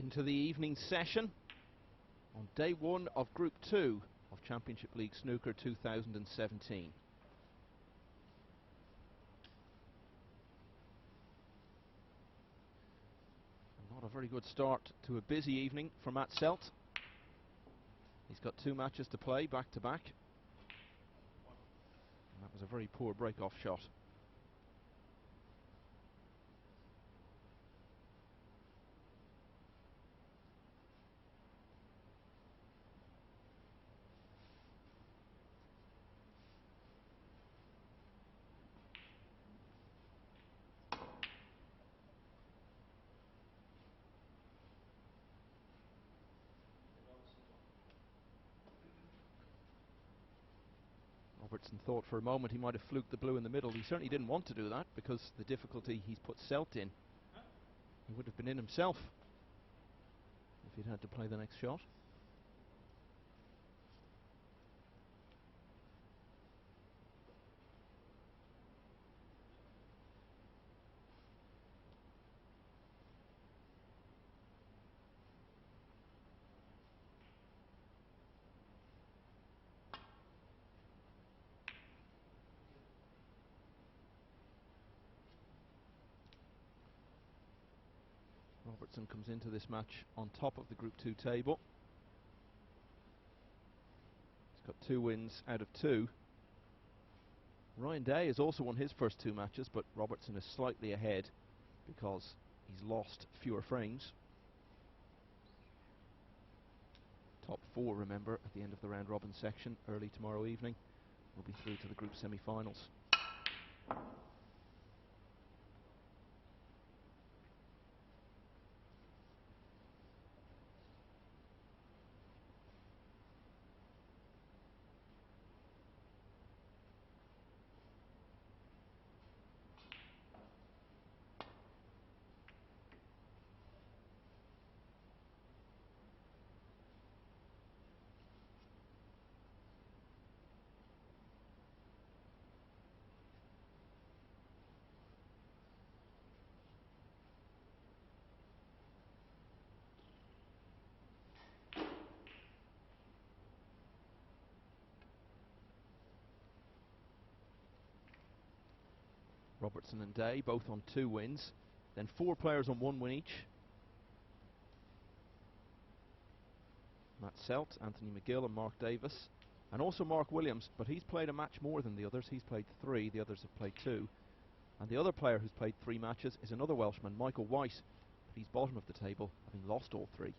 into the evening session on day one of Group 2 of Championship League Snooker 2017. Not a very good start to a busy evening for Matt Selt. He's got 2 matches to play back to back, and that was a very poor break-off shot. Robertson thought for a moment he might have fluked the blue in the middle. He certainly didn't want to do that because the difficulty he's put Selt in. He would have been in himself if he'd had to play the next shot. Robertson comes into this match on top of the Group 2 table. He's got 2 wins out of 2. Ryan Day has also won his first 2 matches, but Robertson is slightly ahead because he's lost fewer frames. Top 4, remember, at the end of the round robin section early tomorrow evening will be through to the group semi-finals. Robertson and Day both on 2 wins, then 4 players on 1 win each. Matt Selt, Anthony McGill and Mark Davis, and also Mark Williams, but he's played a match more than the others. He's played 3, the others have played 2. And the other player who's played 3 matches is another Welshman, Michael White, but he's bottom of the table, having lost all 3.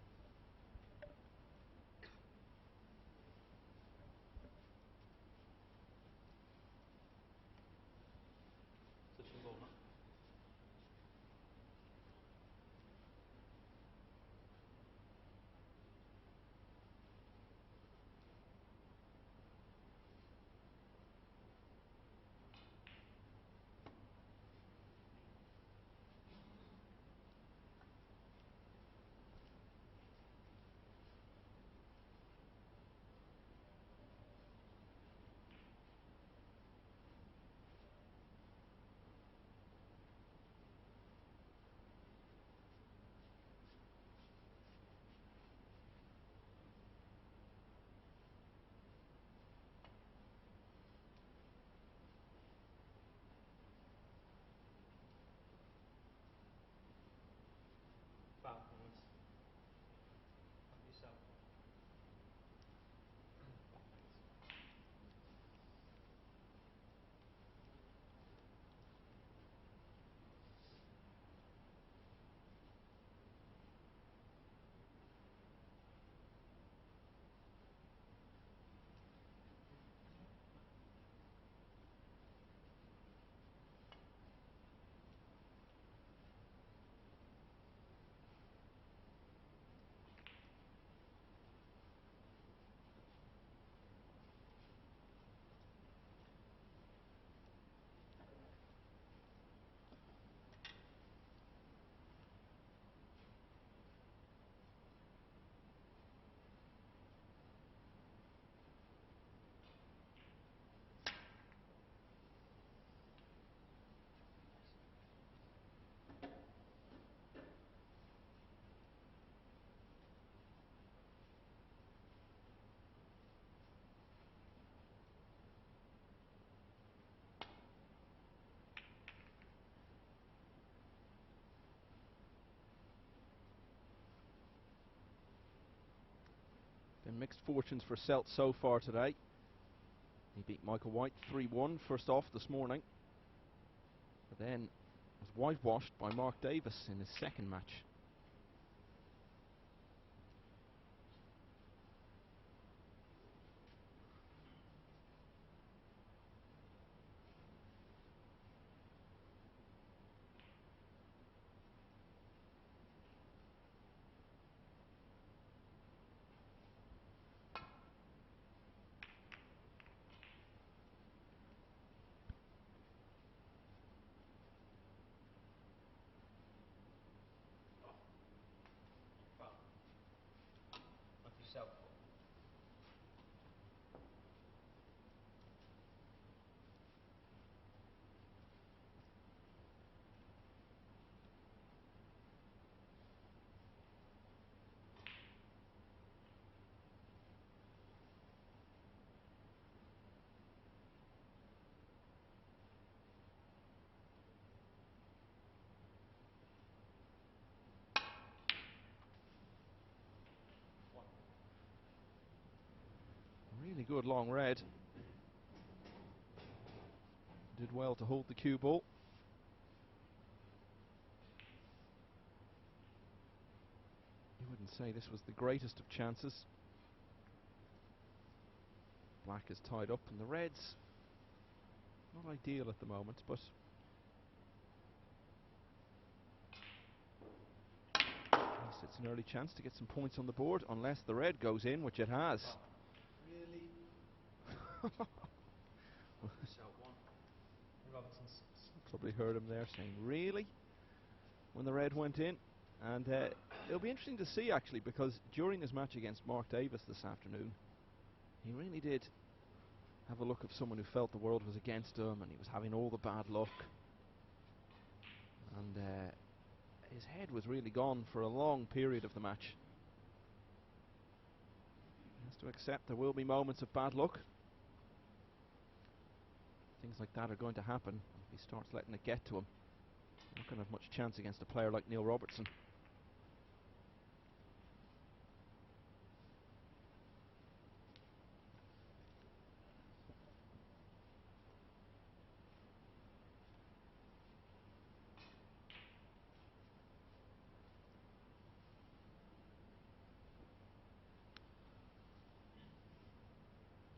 been mixed fortunes for Selt so far today. He beat Michael White 3-1 first off this morning, but then was whitewashed by Mark Davis in his second match. Selt. Really good long red. Did well to hold the cue ball. You wouldn't say this was the greatest of chances. Black is tied up and the red's not ideal at the moment, but at least it's an early chance to get some points on the board, unless the red goes in, which it has. Oh, really? Selt 1. Robertson 6. Probably heard him there saying, really? When the red went in. And it'll be interesting to see, actually, because during his match against Mark Davis this afternoon, he really did have a look of someone who felt the world was against him and he was having all the bad luck. And his head was really gone for a long period of the match. He has to accept there will be moments of bad luck. Things like that are going to happen if he starts letting it get to him. He's not going to have much chance against a player like Neil Robertson.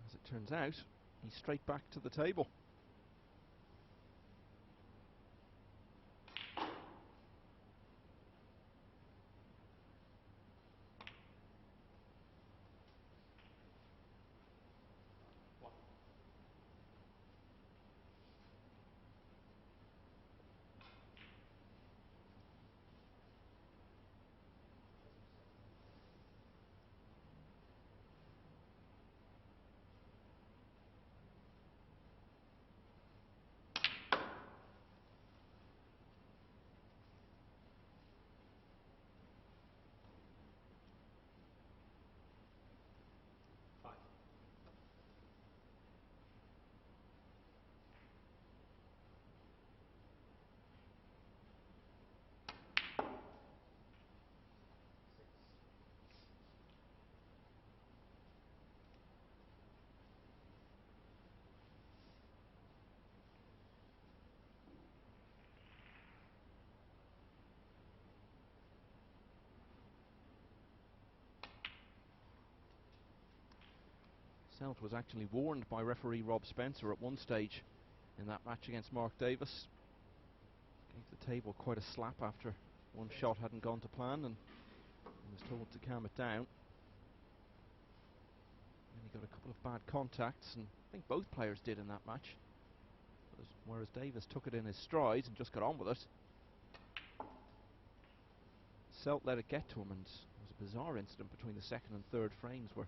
As it turns out, he's straight back to the table. Selt was actually warned by referee Rob Spencer at one stage in that match against Mark Davis. Gave the table quite a slap after one shot hadn't gone to plan, and he was told to calm it down. And he got a couple of bad contacts, and I think both players did in that match. Whereas Davis took it in his stride and just got on with it, Selt let it get to him, and there was a bizarre incident between the second and third frames where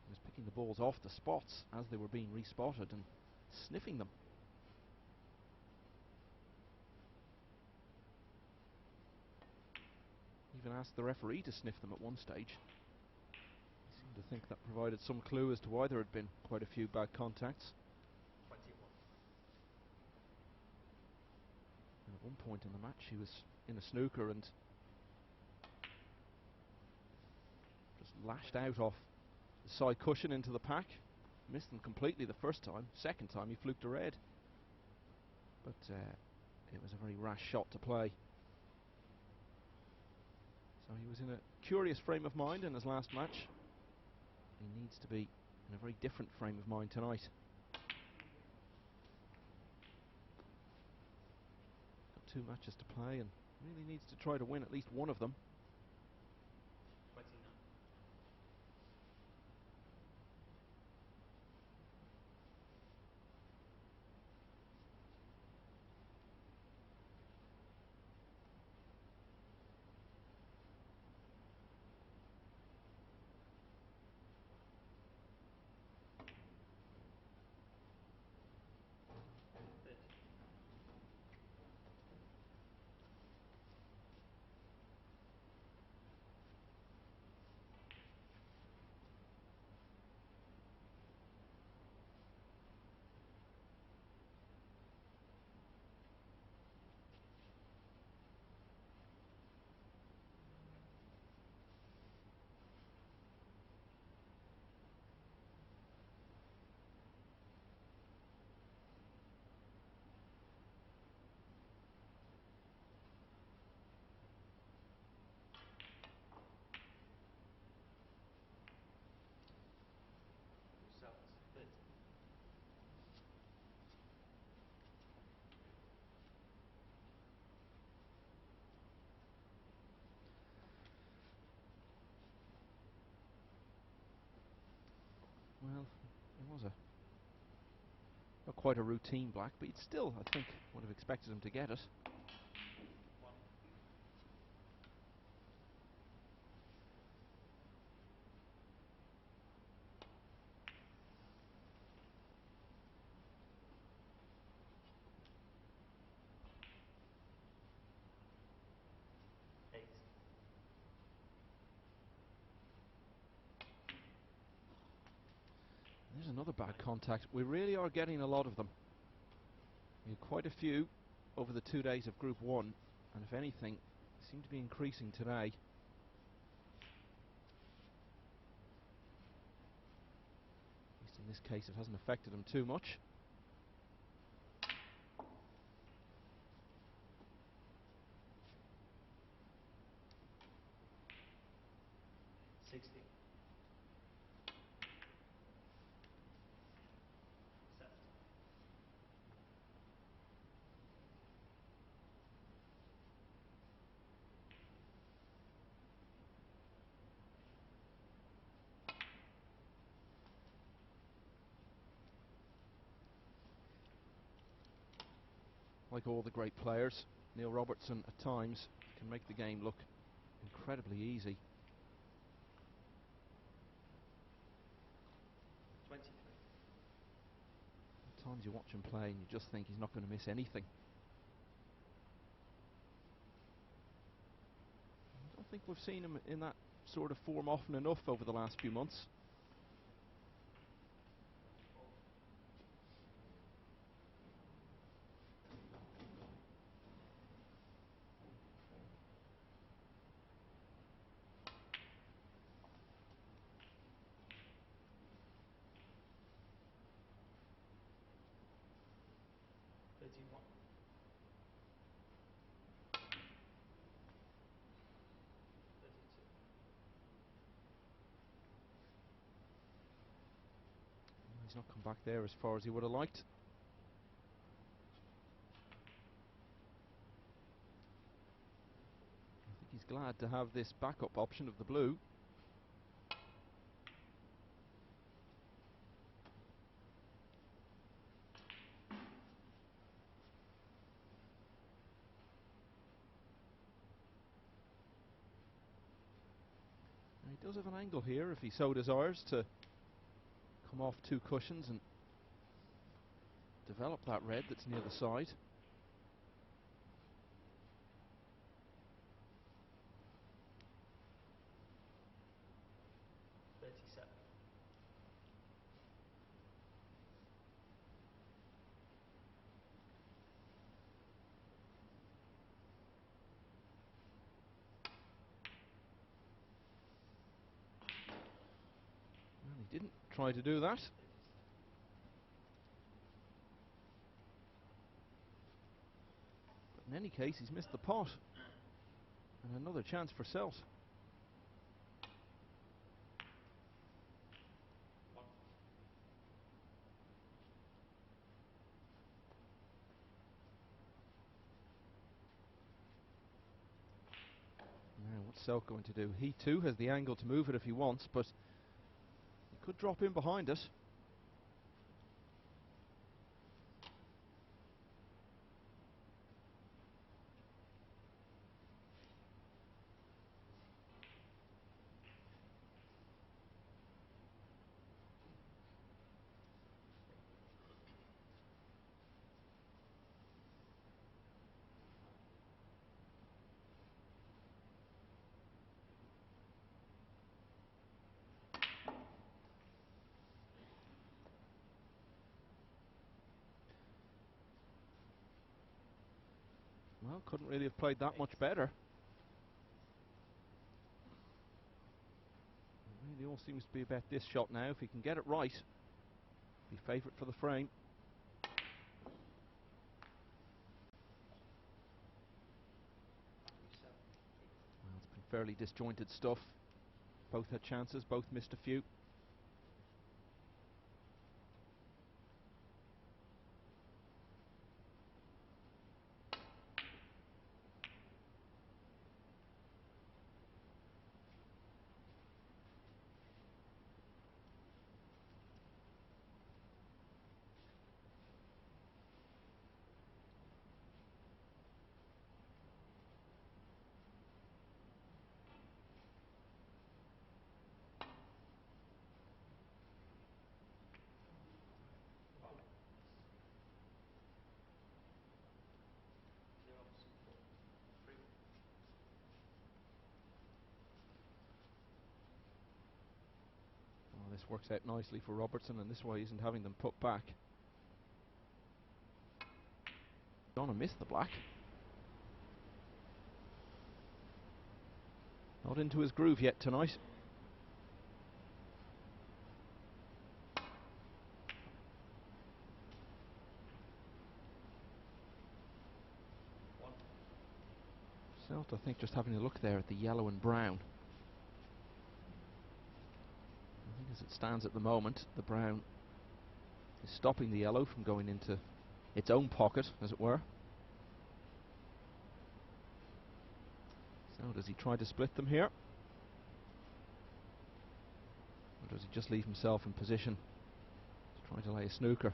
he was picking the balls off the spots as they were being respotted and sniffing them. Even asked the referee to sniff them at one stage. He seemed to think that provided some clue as to why there had been quite a few bad contacts. 21. And at one point in the match he was in a snooker and just lashed out off side cushion into the pack. Missed them completely the first time. Second time he fluked a red. But it was a very rash shot to play. So he was in a curious frame of mind in his last match. He needs to be in a very different frame of mind tonight. Got 2 matches to play and really needs to try to win at least one of them. 29. Selt, 30. Well, it was not quite a routine black, but you'd still, I think, would have expected him to get it. 1. Eight. There's another bad contact. We really are getting a lot of them. We had quite a few over the 2 days of Group 1, and if anything, seem to be increasing today. At least in this case, it hasn't affected him too much. 60. Set. Like all the great players, Neil Robertson at times can make the game look incredibly easy. 23. At times you watch him play and you just think he's not going to miss anything. I don't think we've seen him in that sort of form often enough over the last few months. He's not come back there as far as he would have liked. I think he's glad to have this backup option of the blue. Now he does have an angle here if he so desires to come off 2 cushions and develop that red that's near the side. try to do that. But in any case, he's missed the pot. And another chance for Selt. Now, what's Selt going to do? He too has the angle to move it if he wants, but he could drop in behind it. Well, couldn't really have played that much better. It really all seems to be about this shot now. If he can get it right, be favourite for the frame. Well, it's been fairly disjointed stuff. Both had chances, both missed a few. This works out nicely for Robertson, and this way he isn't having them put back. Gonna miss the black. Not into his groove yet tonight. Selt, I think, just having a look there at the yellow and brown. I think as it stands at the moment, the brown is stopping the yellow from going into its own pocket, as it were. So does he try to split them here? Or does he just leave himself in position to try to lay a snooker?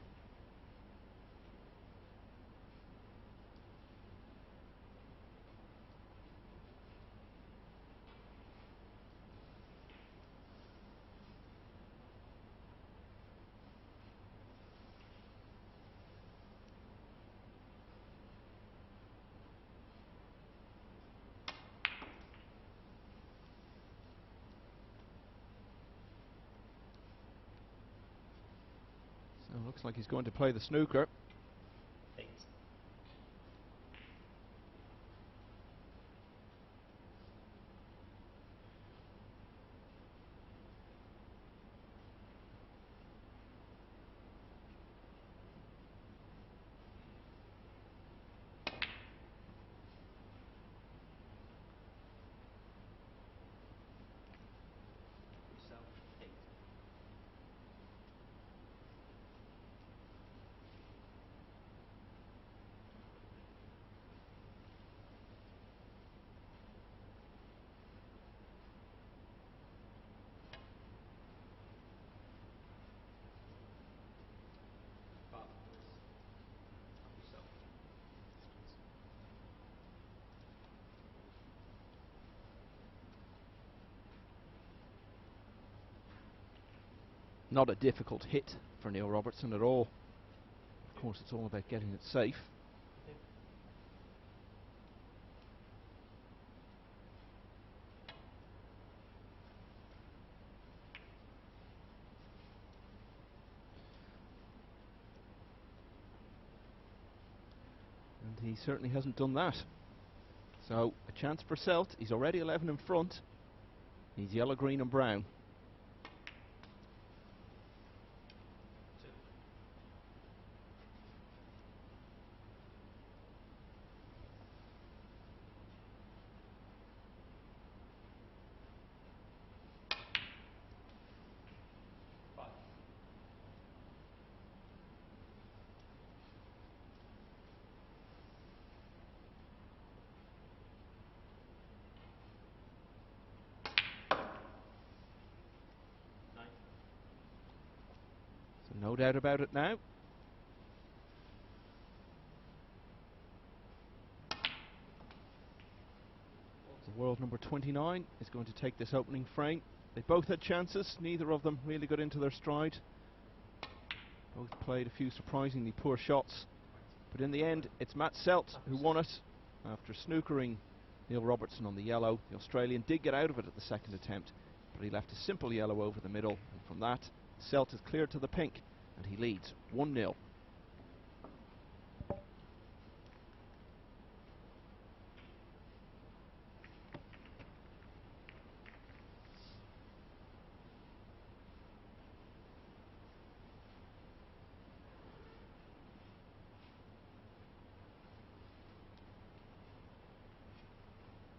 So it looks like he's going to play the snooker. Not a difficult hit for Neil Robertson at all. Of course, it's all about getting it safe. And he certainly hasn't done that. So, a chance for Selt. He's already 11 in front. He's yellow, green and brown. No doubt about it now. The world number 29 is going to take this opening frame. They both had chances, neither of them really got into their stride. Both played a few surprisingly poor shots, but in the end it's Matt Selt who won it after snookering Neil Robertson on the yellow. The Australian did get out of it at the second attempt, but he left a simple yellow over the middle, and from that Selt is cleared to the pink and he leads 1-0.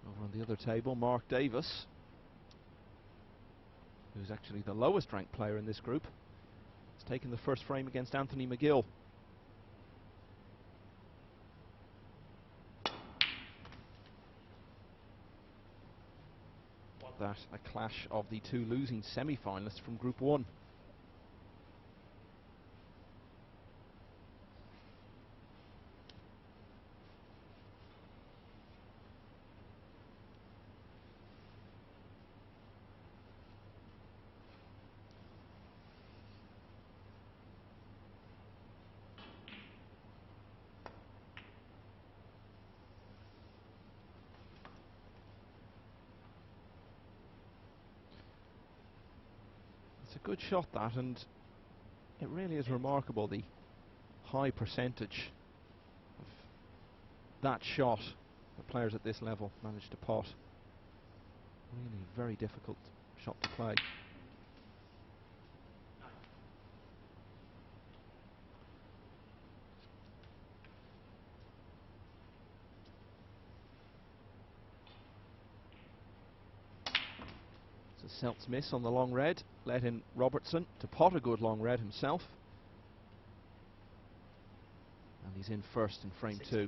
Over on the other table, Mark Davis, who's actually the lowest ranked player in this group, has taken the first frame against Anthony McGill. That a clash of the two losing semi-finalists from Group 1. It's a good shot, that, and it really is remarkable the high percentage of that shot that players at this level manage to pot. Really very difficult shot to play. So Selt's miss on the long red let in Robertson to pot a good long red himself, and he's in first in frame 2.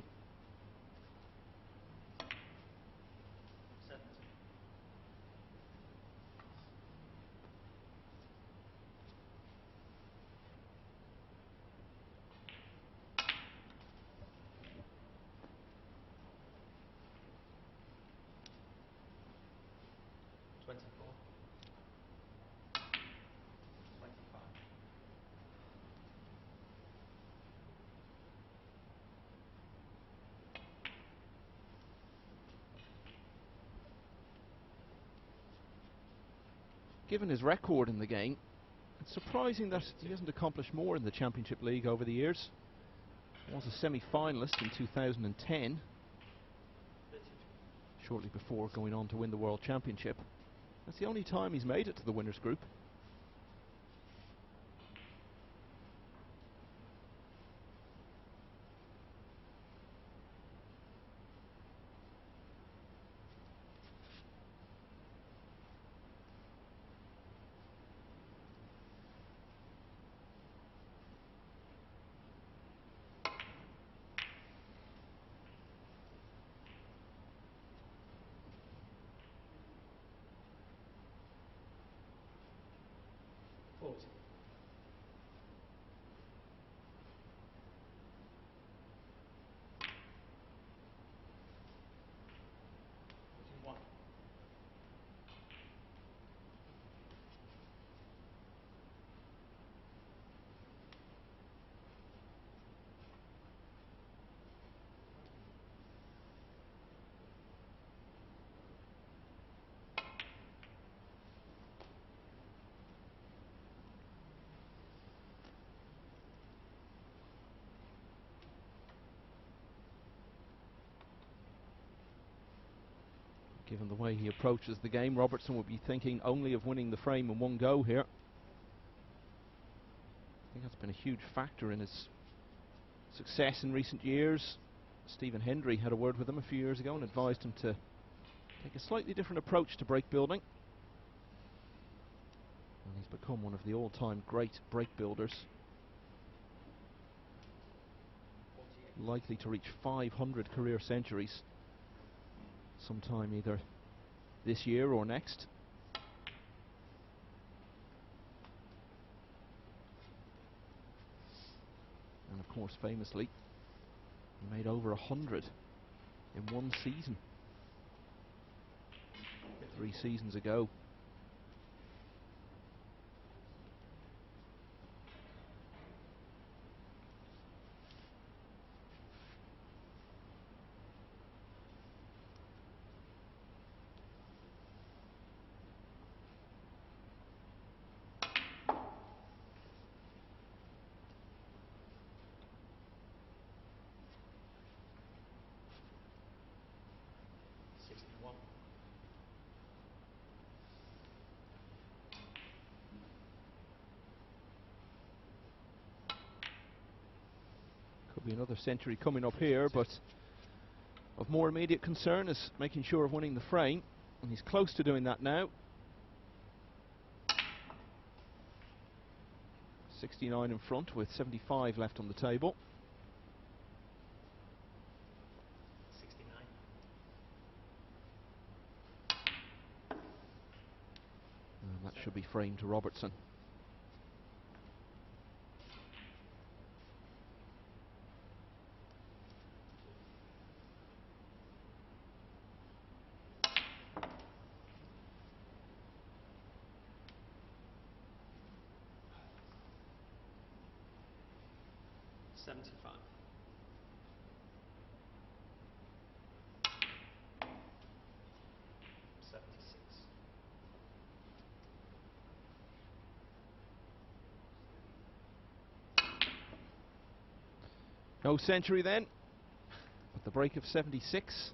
70. Given his record in the game, it's surprising that he hasn't accomplished more in the Championship League over the years. He was a semi-finalist in 2010, shortly before going on to win the World Championship. That's the only time he's made it to the winners' group. Given the way he approaches the game, Robertson would be thinking only of winning the frame in one go here. I think that's been a huge factor in his success in recent years. Stephen Hendry had a word with him a few years ago and advised him to take a slightly different approach to break building. And he's become one of the all-time great break builders. Likely to reach 500 career centuries sometime either this year or next. of course, famously, he made over 100 in one season 3 seasons ago. Could be another century coming up here, but of more immediate concern is making sure of winning the frame, and he's close to doing that now. 69 in front with 75 left on the table. 69. And that should be framed to Robertson. No century then, but the break of 76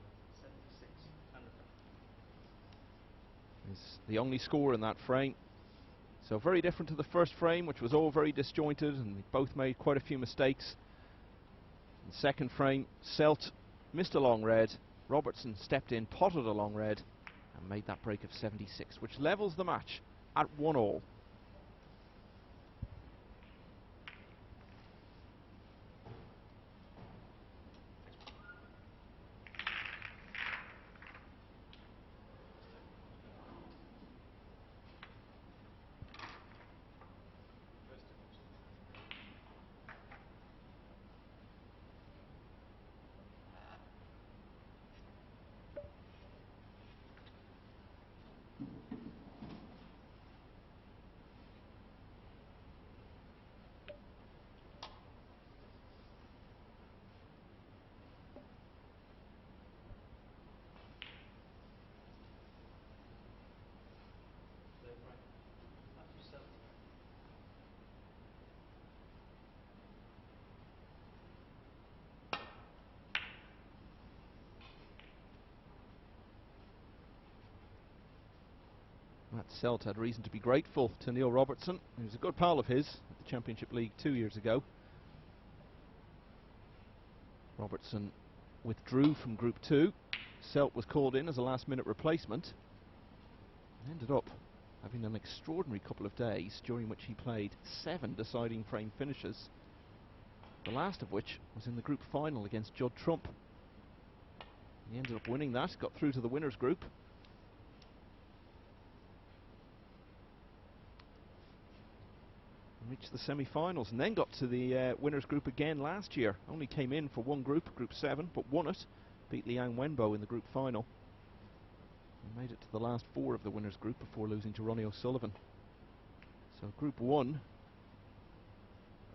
is the only score in that frame. So very different to the first frame, which was all very disjointed and they both made quite a few mistakes. In the second frame, Selt missed a long red, Robertson stepped in, potted a long red and made that break of 76, which levels the match at 1-all. Matt Selt had reason to be grateful to Neil Robertson. He was a good pal of his at the Championship League 2 years ago. Robertson withdrew from Group 2. Selt was called in as a last-minute replacement and ended up having an extraordinary couple of days during which he played 7 deciding frame finishes, the last of which was in the group final against Judd Trump. He ended up winning that, got through to the winners group. Reached the semi-finals and then got to the winners group again last year. Only came in for one group, Group 7, but won it. Beat Liang Wenbo in the group final. And made it to the last 4 of the winners group before losing to Ronnie O'Sullivan. So Group 1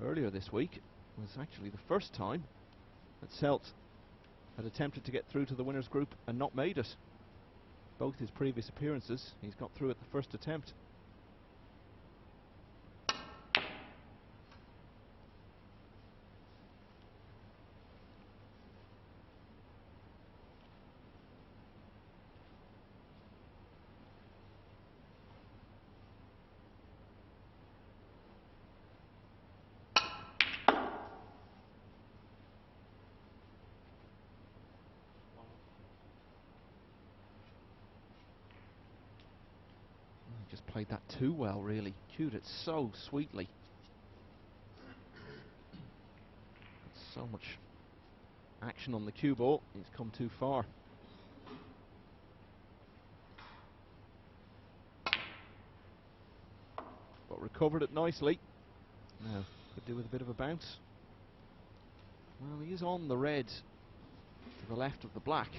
earlier this week was actually the first time that Selt had attempted to get through to the winners group and not made it. Both his previous appearances, he's got through at the first attempt. Just played that too well, really. Cued it so sweetly. So much action on the cue ball. He's come too far. But recovered it nicely. Now, could do with a bit of a bounce. Well, he is on the red to the left of the black.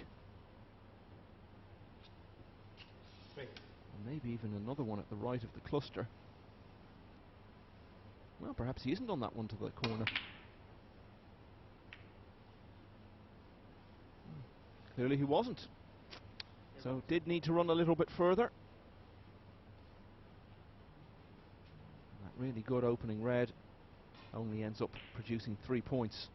3. And maybe even another one at the right of the cluster. Well, perhaps he isn't on that one to the corner. Clearly he wasn't. So did need to run a little bit further. That really good opening red only ends up producing 3 points.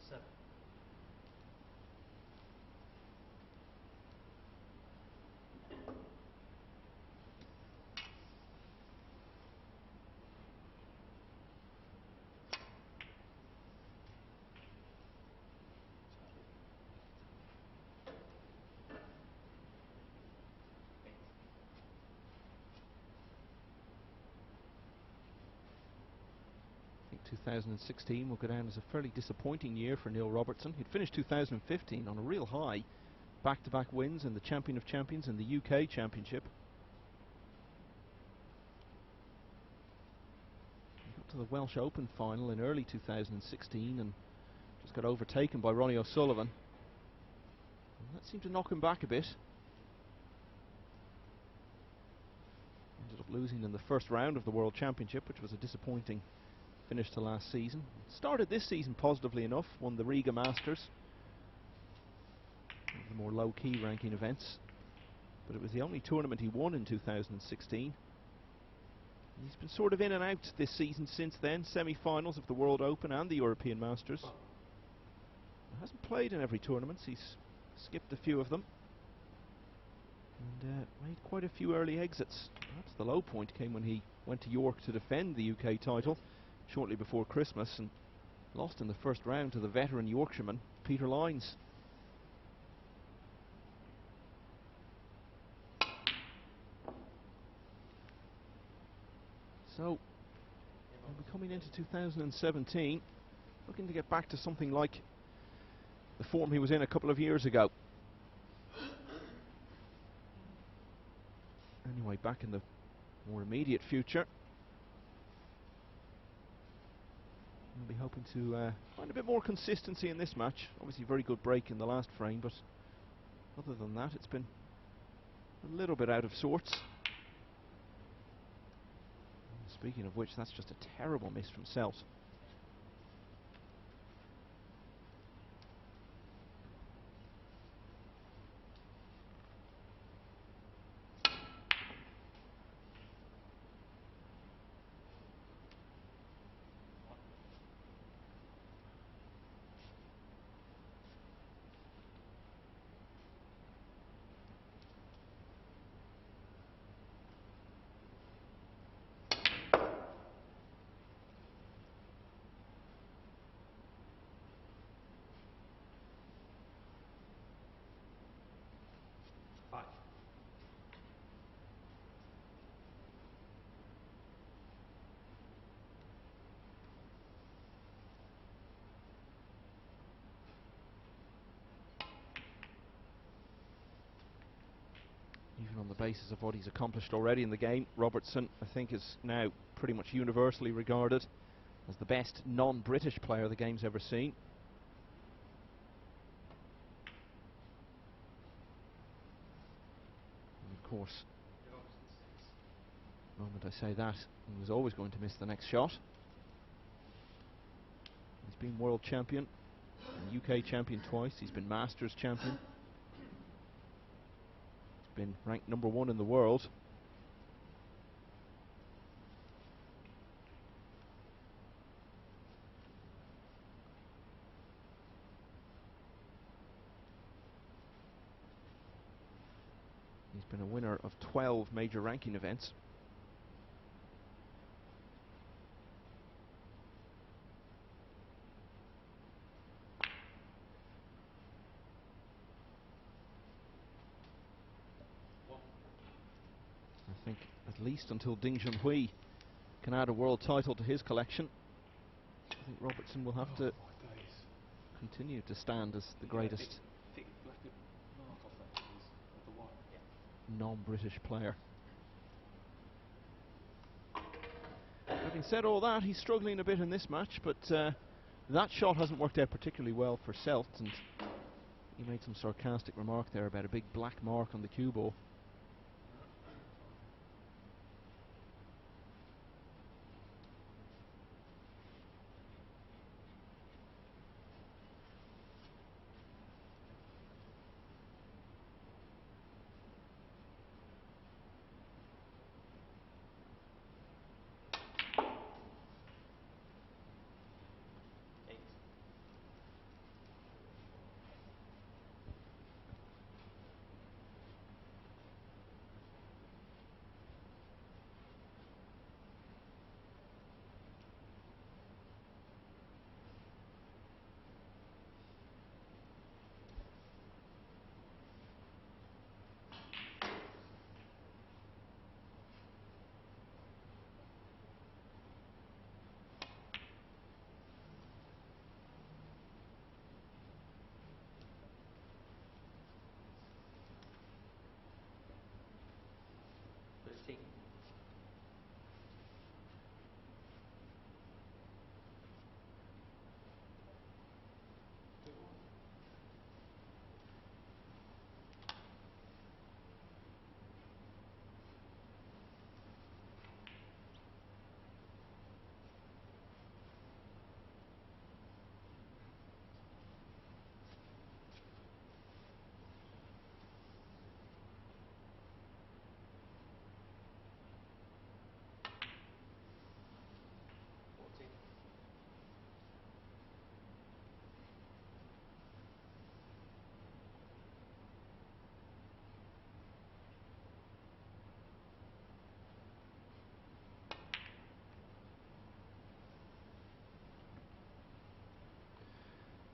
Seven. I think 2016 will go down as a fairly disappointing year for Neil Robertson. He'd finished 2015 on a real high. Back-to-back wins in the Champion of Champions and the UK Championship. He got to the Welsh Open final in early 2016 and just got overtaken by Ronnie O'Sullivan. And that seemed to knock him back a bit. Ended up losing in the first round of the World Championship, which was a disappointing finish to last season. Started this season positively enough, won the Riga Masters, one of the more low-key ranking events, but it was the only tournament he won in 2016. He's been sort of in and out this season since then, semi-finals of the World Open and the European Masters. He hasn't played in every tournament, he's skipped a few of them, and made quite a few early exits. Perhaps the low point came when he went to York to defend the UK title shortly before Christmas and lost in the first round to the veteran Yorkshireman Peter Lines. So we'll be coming into 2017 looking to get back to something like the form he was in a couple of years ago. Anyway, back in the more immediate future, we'll be hoping to find a bit more consistency in this match. Obviously very good break in the last frame, but other than that it's been a little bit out of sorts. Speaking of which, that's just a terrible miss from Selt. basis of what he's accomplished already in the game. Robertson, I think, is now pretty much universally regarded as the best non-British player the game's ever seen. And of course, the moment I say that, he was always going to miss the next shot. He's been world champion and UK champion twice. He's been Masters champion. He's been ranked #1 in the world. He's been a winner of 12 major ranking events. I think at least until Ding Junhui can add a world title to his collection, I think Robertson will have to continue to stand as the greatest non-British player. Having said all that, he's struggling a bit in this match, but that shot hasn't worked out particularly well for Selt, and he made some sarcastic remark there about a big black mark on the cue ball.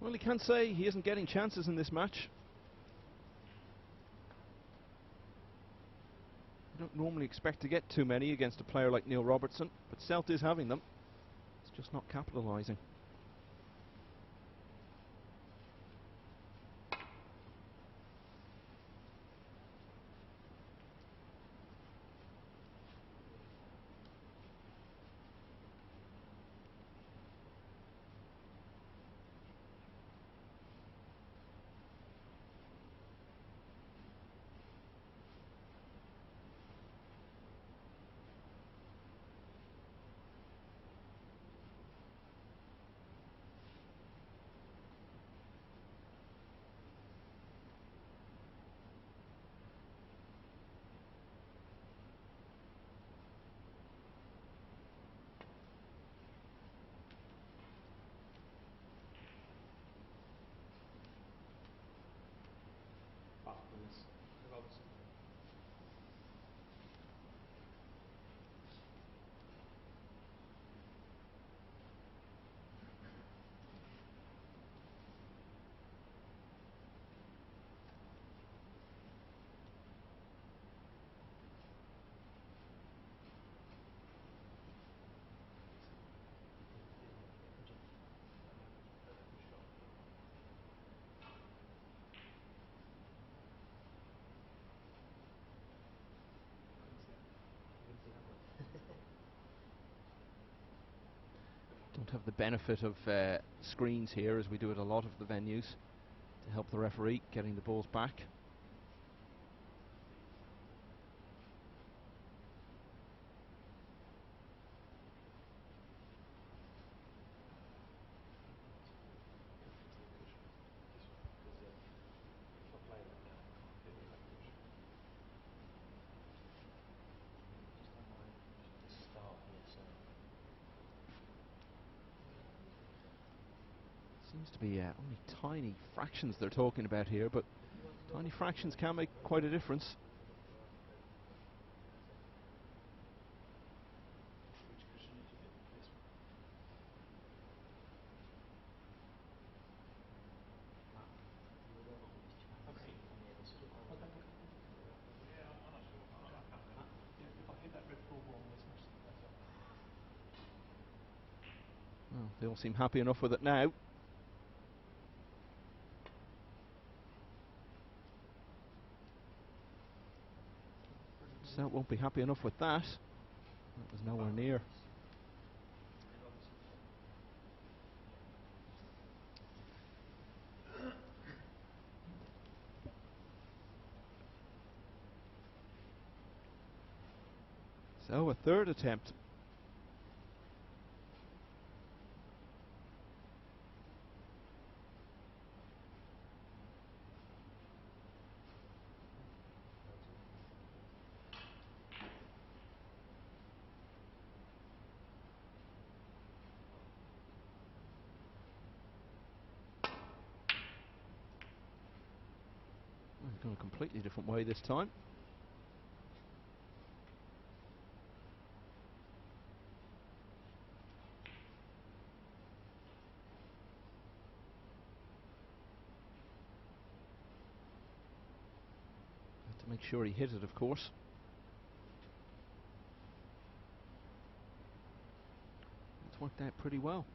Well, he can't say he isn't getting chances in this match. You don't normally expect to get too many against a player like Neil Robertson, but Selt is having them. It's just not capitalising. Don't have the benefit of screens here as we do at a lot of the venues to help the referee getting the balls back. Seems to be only tiny fractions they're talking about here, but tiny fractions can make quite a difference. Well, they all seem happy enough with it now. Selt won't be happy enough with that. That was nowhere near. So a third attempt. Well, he's gone a completely different way this time. To make sure he hit it, of course. It's worked out pretty well.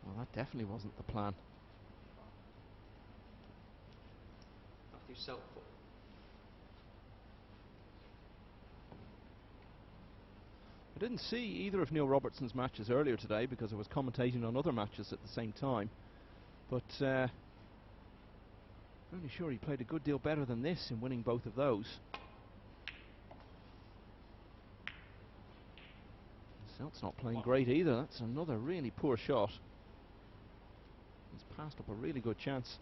Well, that definitely wasn't the plan. After Selt. I didn't see either of Neil Robertson's matches earlier today because I was commentating on other matches at the same time. But I'm only sure he played a good deal better than this in winning both of those. Selt's not playing great either. That's another really poor shot. He's passed up a really good chance.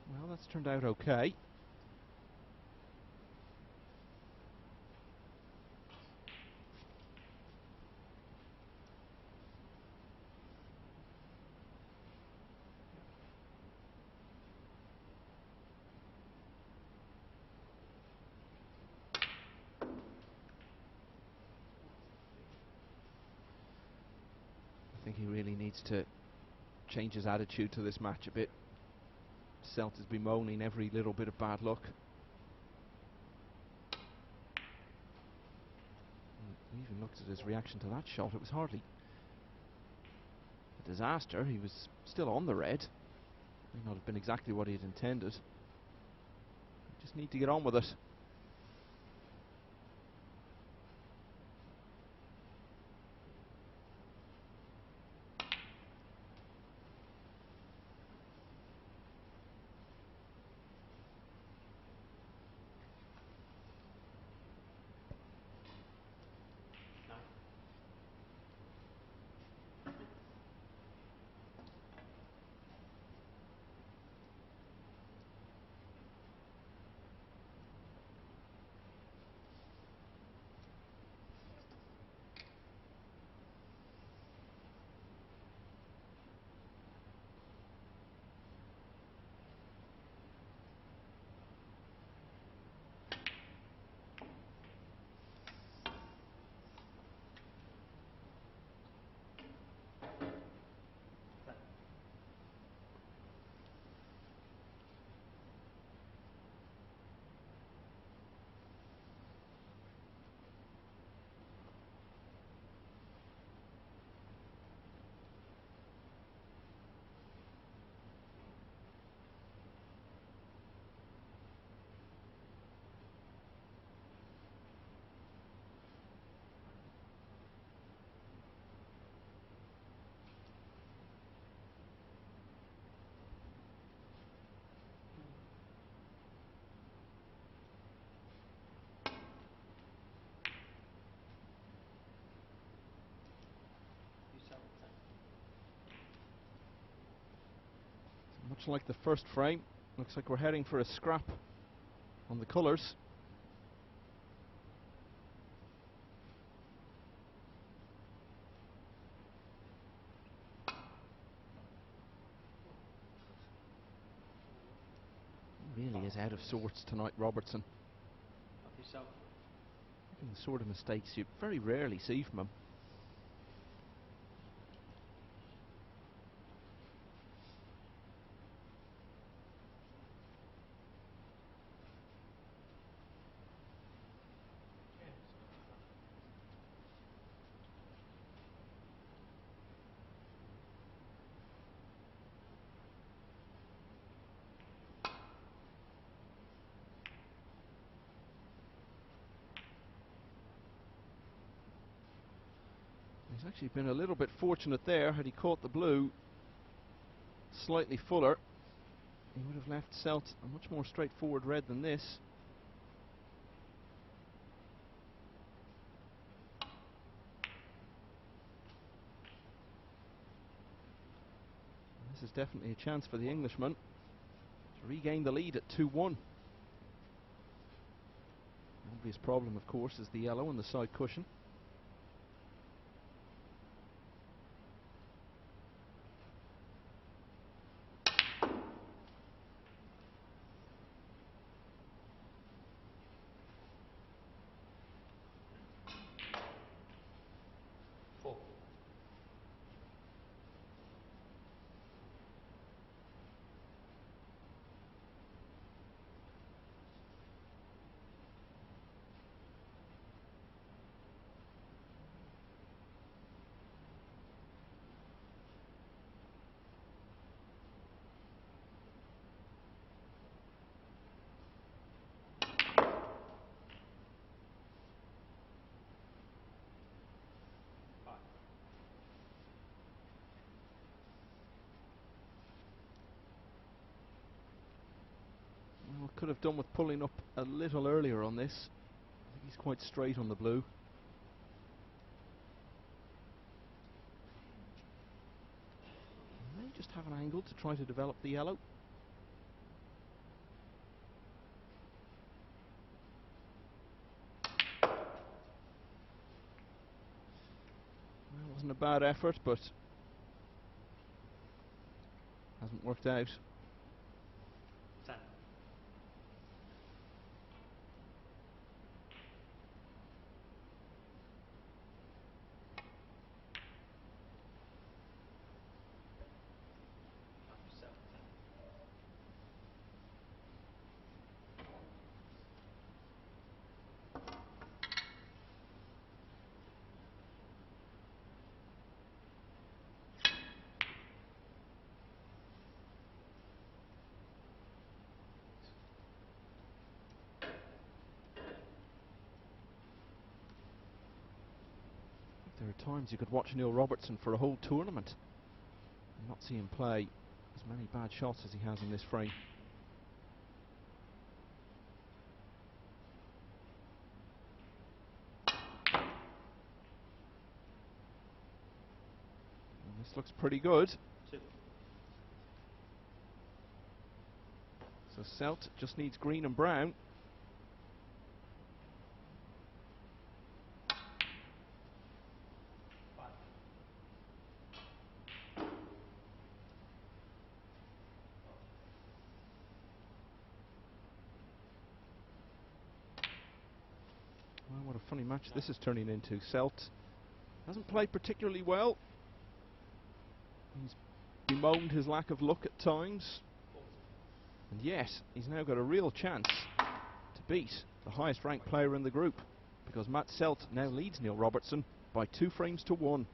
Well, that's turned out okay. I think he really needs to change his attitude to this match a bit. Selt has been bemoaning every little bit of bad luck. He even looked at his reaction to that shot. It was hardly a disaster. He was still on the red. May not have been exactly what he had intended. Just need to get on with it. Much like the first frame, looks like we're heading for a scrap on the colours. He really is out of sorts tonight, Robertson. Matthew Selt. Making the sort of mistakes you very rarely see from him. He's actually been a little bit fortunate there. Had he caught the blue slightly fuller, he would have left Selt a much more straightforward red than this. And this is definitely a chance for the Englishman to regain the lead at 2-1. The obvious problem, of course, is the yellow and the side cushion. Well, could have done with pulling up a little earlier on this. I think he's quite straight on the blue. He may just have an angle to try to develop the yellow. Well, wasn't a bad effort, but hasn't worked out. 10. Matthew Selt. 10. There are times you could watch Neil Robertson for a whole tournament and not see him play as many bad shots as he has in this frame. And this looks pretty good. 2. So Selt just needs green and brown. Well, what a funny match this is turning into. Selt hasn't played particularly well. He's bemoaned his lack of luck at times. And yet, he's now got a real chance to beat the highest ranked player in the group, because Matt Selt now leads Neil Robertson by 2 frames to 1.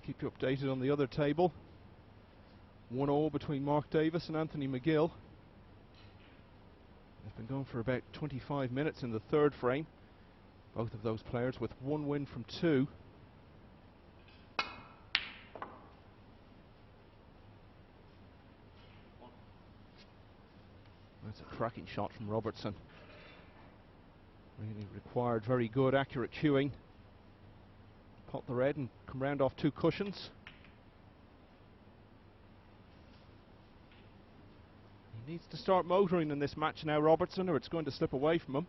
keep you updated on the other table. 1-1 between Mark Davis and Anthony McGill. They've been going for about 25 minutes in the third frame. Both of those players with 1 win from 2. That's a cracking shot from Robertson. Really required very good, accurate cueing. Pot the red and come round off 2 cushions. He needs to start motoring in this match now, Robertson, or it's going to slip away from him.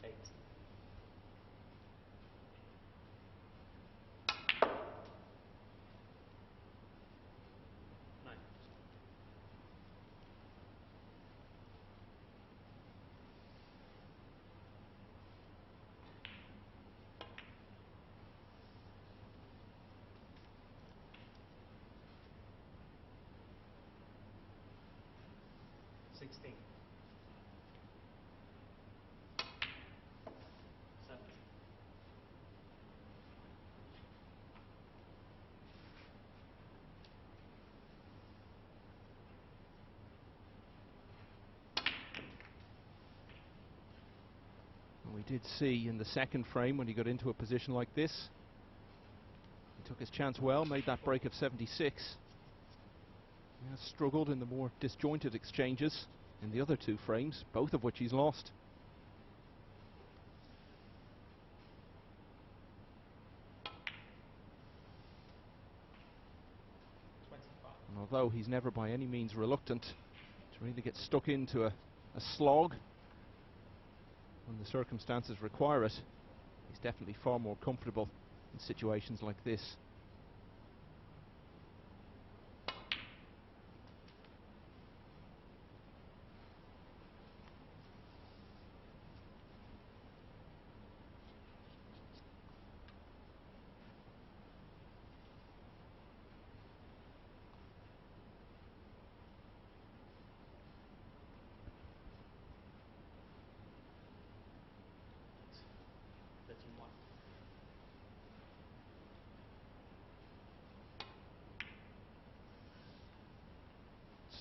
8. 9. 16. 7. We did see in the second frame when he got into a position like this, he took his chance well, made that break of 76. He has struggled in the more disjointed exchanges in the other 2 frames, both of which he's lost. And although he's never by any means reluctant to really get stuck into a slog when the circumstances require it, he's definitely far more comfortable in situations like this.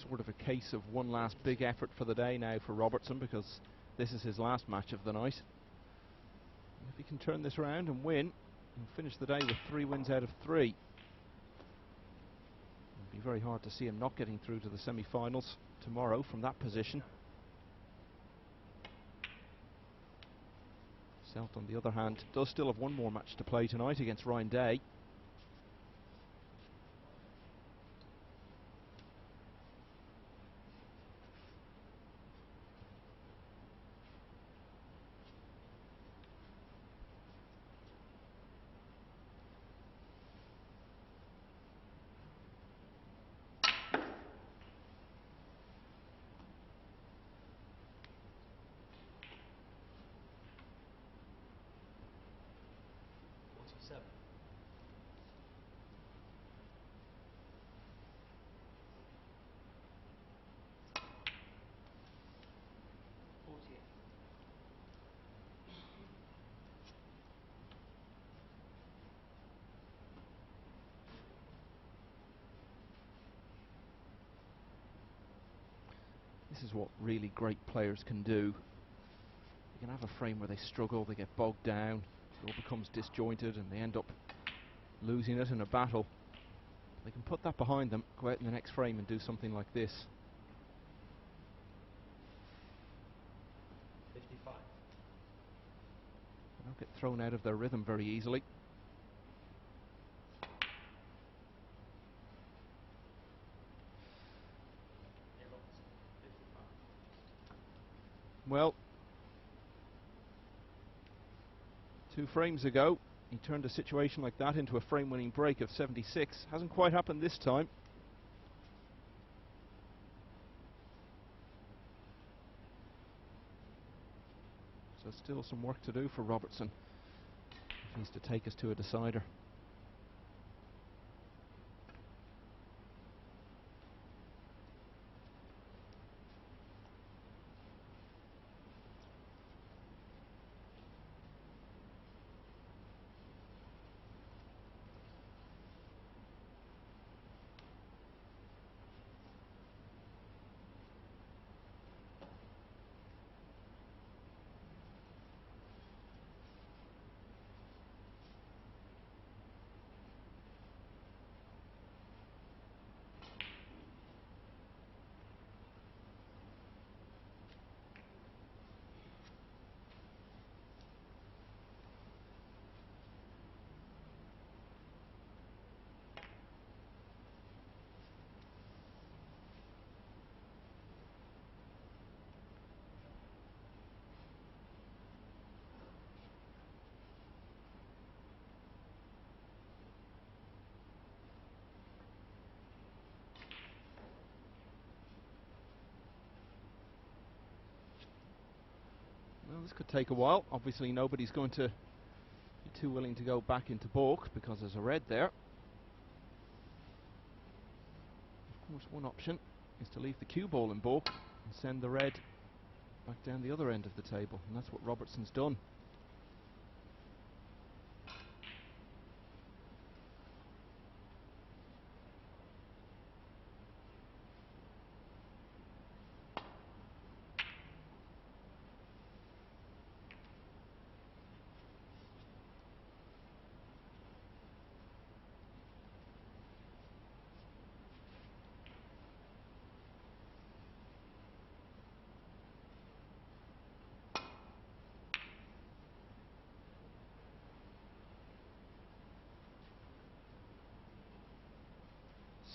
Sort of a case of one last big effort for the day now for Robertson, because this is his last match of the night. And if he can turn this around and win, he'll finish the day with 3 wins out of 3. It'd be very hard to see him not getting through to the semi-finals tomorrow from that position. Selt, on the other hand, does still have 1 more match to play tonight against Ryan Day. Seven. 48. This is what really great players can do. They can have a frame where they struggle, they get bogged down, it all becomes disjointed and they end up losing it in a battle. They can put that behind them, go out in the next frame and do something like this. 55. They don't get thrown out of their rhythm very easily. Well, 2 frames ago, he turned a situation like that into a frame-winning break of 76. Hasn't quite happened this time. So still some work to do for Robertson if he's to take us to a decider. This could take a while. Obviously nobody's going to be too willing to go back into baulk because there's a red there. Of course, one option is to leave the cue ball in baulk and send the red back down the other end of the table, and that's what Robertson's done.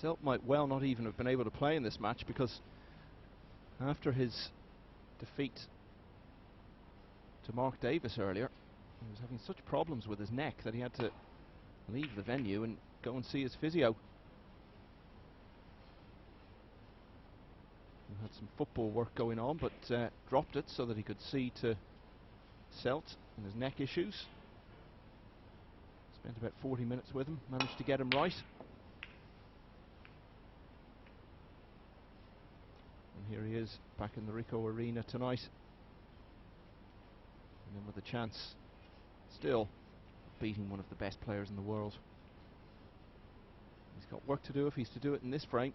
Selt might well not even have been able to play in this match, because after his defeat to Mark Davis earlier, he was having such problems with his neck that he had to leave the venue and go and see his physio. He had some football work going on, but dropped it so that he could see to Selt and his neck issues. Spent about 40 minutes with him, managed to get him right. And here he is back in the Ricoh Arena tonight, and then with a chance still of beating one of the best players in the world. He's got work to do if he's to do it in this frame.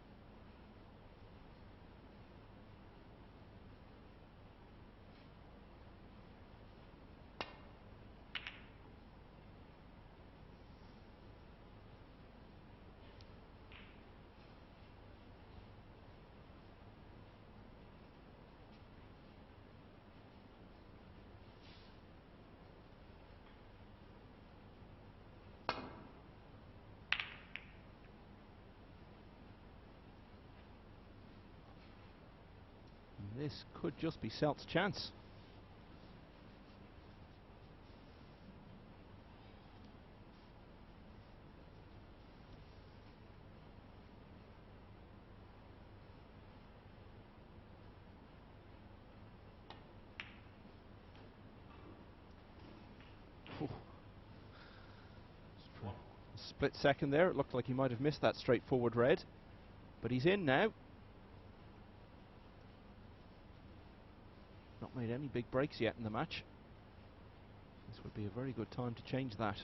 This could just be Selt's chance. A split second there, it looked like he might have missed that straightforward red, but he's in now. Not made any big breaks yet in the match. This would be a very good time to change that.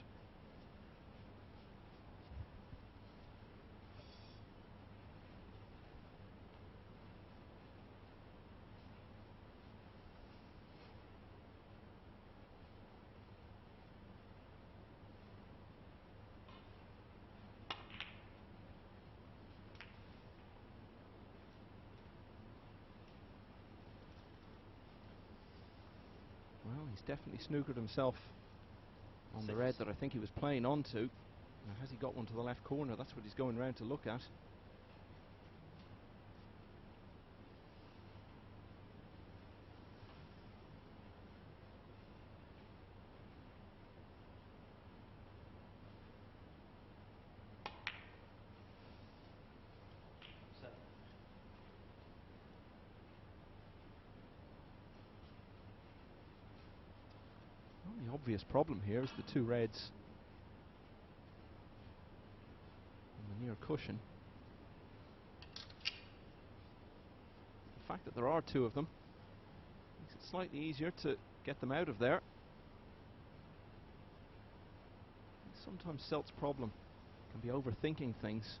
Well, he's definitely snookered himself on the red that I think he was playing onto. Now, has he got one to the left corner? That's what he's going round to look at. Well, the obvious problem here is the two reds on the near cushion. The fact that there are two of them makes it slightly easier to get them out of there. Sometimes Selt's problem can be overthinking things.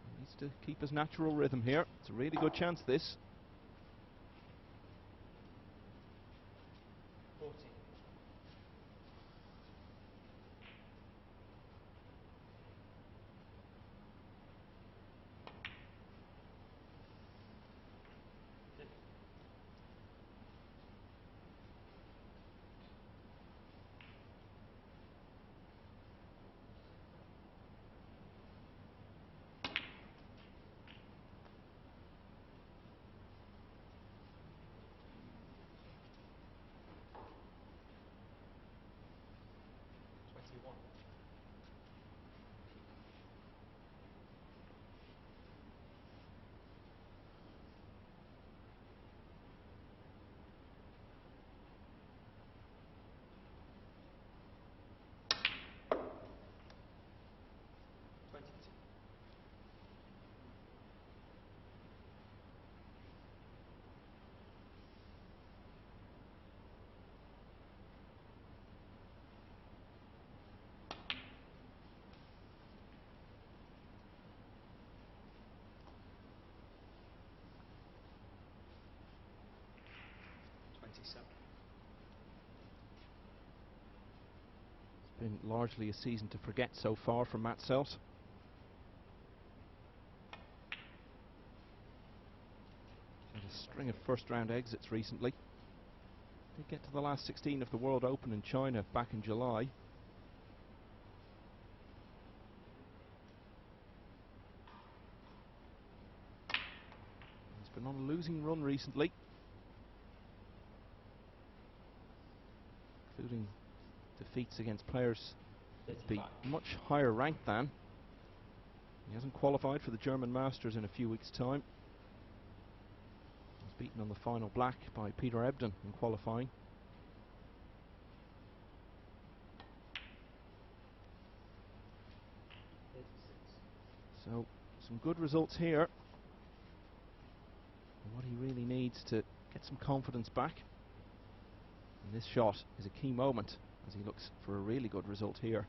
He needs to keep his natural rhythm here. It's a really good chance, this. 40. 47. It's been largely a season to forget so far from Matt Selt. Had a string of first round exits recently. Did get to the last 16 of the World Open in China back in July. He's been on a losing run recently, including defeats against players with the much higher rank than. He hasn't qualified for the German Masters in a few weeks' time. He was beaten on the final black by Peter Ebden in qualifying. So, some good results here. And what he really needs to get some confidence back. And this shot is a key moment as he looks for a really good result here.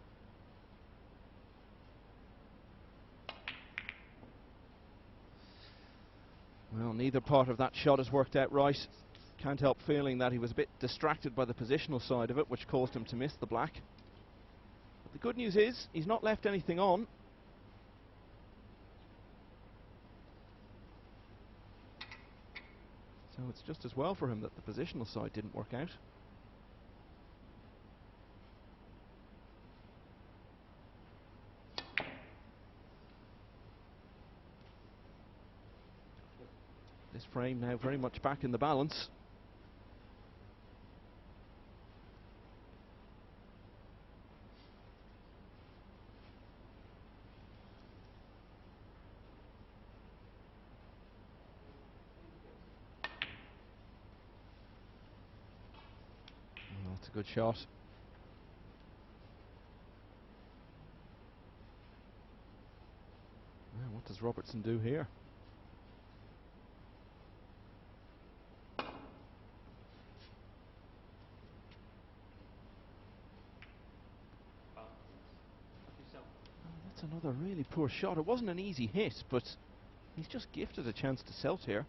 Well, neither part of that shot has worked out right. Can't help feeling that he was a bit distracted by the positional side of it, which caused him to miss the black. But the good news is, he's not left anything on. So it's just as well for him that the positional side didn't work out. This frame now very much back in the balance. Oh, that's a good shot. Now, what does Robertson do here? That's another really poor shot. It wasn't an easy hit, but he's just gifted a chance to Selt here.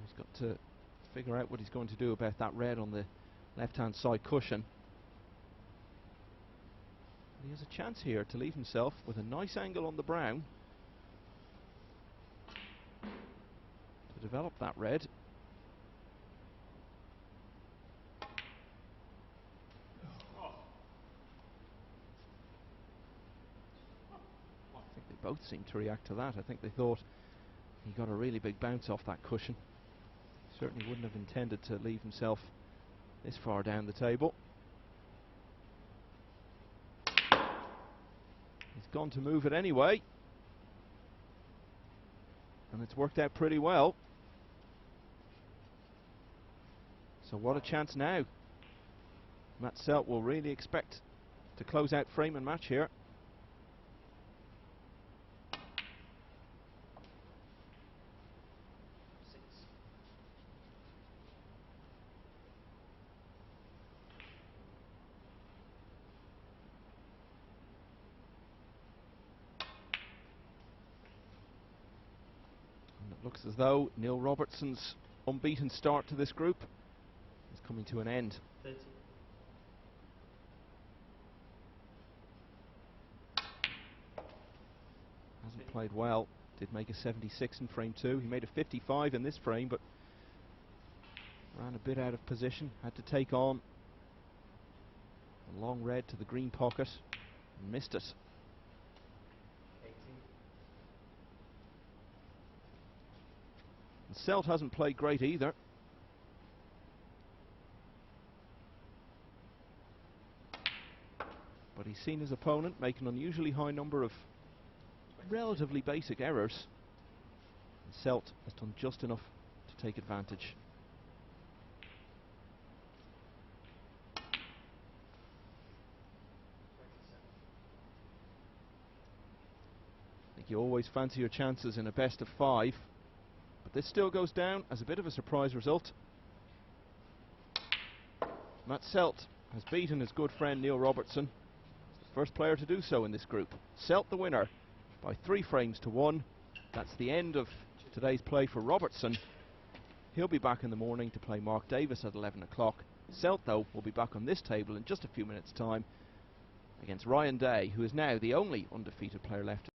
He's got to figure out what he's going to do about that red on the left-hand side cushion. But he has a chance here to leave himself with a nice angle on the brown to develop that red. I think they both seemed to react to that. I think they thought he got a really big bounce off that cushion. Certainly wouldn't have intended to leave himself this far down the table. He's gone to move it anyway, and it's worked out pretty well. So what a chance now. Matt Selt will really expect to close out frame and match here. And it looks as though Neil Robertson's unbeaten start to this group is coming to an end. 30. Hasn't played well. Did make a 76 in frame 2. He made a 55 in this frame, but ran a bit out of position. Had to take on a long red to the green pocket and missed it. 18. And Selt hasn't played great either. But he's seen his opponent make an unusually high number of relatively basic errors. And Selt has done just enough to take advantage. I think you always fancy your chances in a best of 5, but this still goes down as a bit of a surprise result. Matt Selt has beaten his good friend Neil Robertson First player to do so in this group. Selt the winner by 3 frames to 1. That's the end of today's play for Robertson. He'll be back in the morning to play Mark Davis at 11 o'clock. Selt, though, will be back on this table in just a few minutes' time against Ryan Day, who is now the only undefeated player left